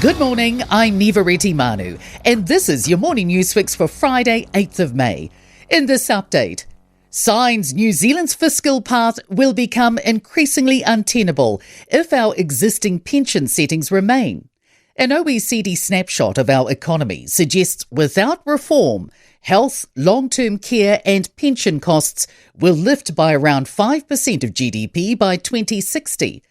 Good morning, I'm Nivareti Manu, and this is your morning news fix for Friday, 8th of May. In this update, signs New Zealand's fiscal path will become increasingly untenable if our existing pension settings remain. An OECD snapshot of our economy suggests without reform, health, long-term care and pension costs will lift by around 5% of GDP by 2060.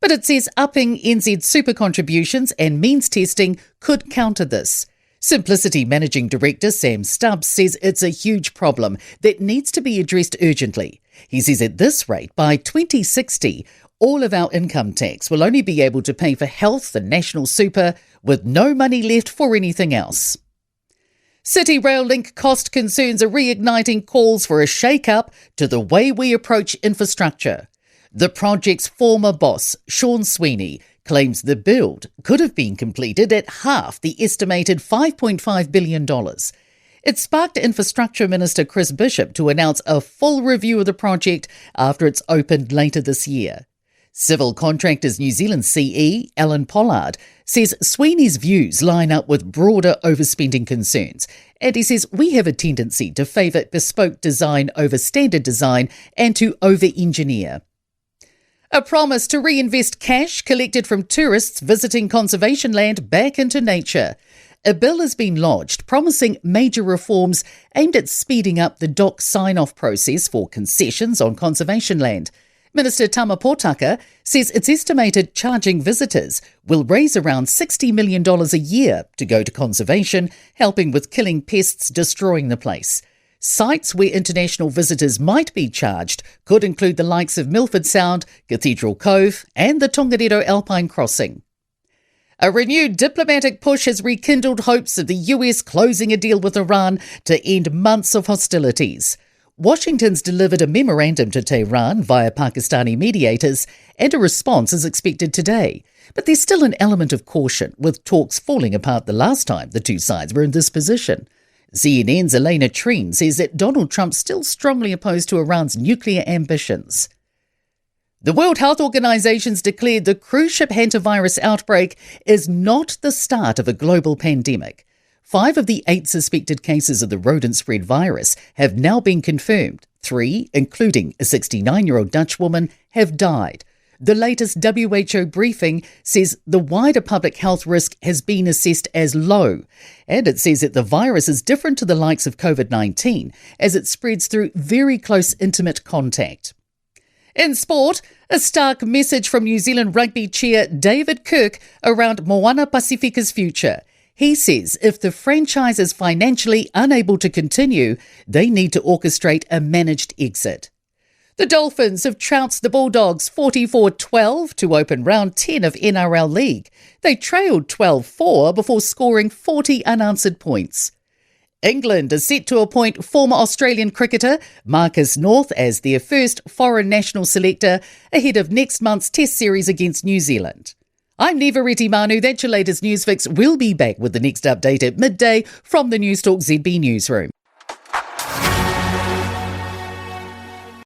But it says upping NZ super contributions and means testing could counter this. Simplicity Managing Director Sam Stubbs says it's a huge problem that needs to be addressed urgently. He says at this rate, by 2060, all of our income tax will only be able to pay for health and national super, with no money left for anything else. City Rail link cost concerns are reigniting calls for a shake-up to the way we approach infrastructure. The project's former boss, Sean Sweeney, claims the build could have been completed at half the estimated $5.5 billion. It sparked Infrastructure Minister Chris Bishop to announce a full review of the project after it's opened later this year. Civil Contractors New Zealand CE, Alan Pollard, says Sweeney's views line up with broader overspending concerns, and he says we have a tendency to favour bespoke design over standard design and to over-engineer. A promise to reinvest cash collected from tourists visiting conservation land back into nature. A bill has been lodged promising major reforms aimed at speeding up the DOC sign-off process for concessions on conservation land. Minister Tama Potaka says it's estimated charging visitors will raise around $60 million a year to go to conservation, helping with killing pests destroying the place. Sites where international visitors might be charged could include the likes of Milford Sound, Cathedral Cove and the Tongariro Alpine Crossing. A renewed diplomatic push has rekindled hopes of the US closing a deal with Iran to end months of hostilities. Washington's delivered a memorandum to Tehran via Pakistani mediators, and a response is expected today. But there's still an element of caution, with talks falling apart the last time the two sides were in this position. CNN's Elena Treen says that Donald Trump's still strongly opposed to Iran's nuclear ambitions. The World Health Organization's declared the cruise ship hantavirus outbreak is not the start of a global pandemic. 5 of the 8 suspected cases of the rodent-spread virus have now been confirmed. 3, including a 69-year-old Dutch woman, have died. The latest WHO briefing says the wider public health risk has been assessed as low, and it says that the virus is different to the likes of COVID-19 as it spreads through very close intimate contact. In sport, a stark message from New Zealand rugby chair David Kirk around Moana Pacifica's future. He says if the franchise is financially unable to continue, they need to orchestrate a managed exit. The Dolphins have trounced the Bulldogs 44-12 to open round 10 of NRL League. They trailed 12-4 before scoring 40 unanswered points. England is set to appoint former Australian cricketer Marcus North as their first foreign national selector ahead of next month's Test series against New Zealand. I'm Nivareti Manu. That's your latest news fix. We'll be back with the next update at midday from the Newstalk ZB newsroom.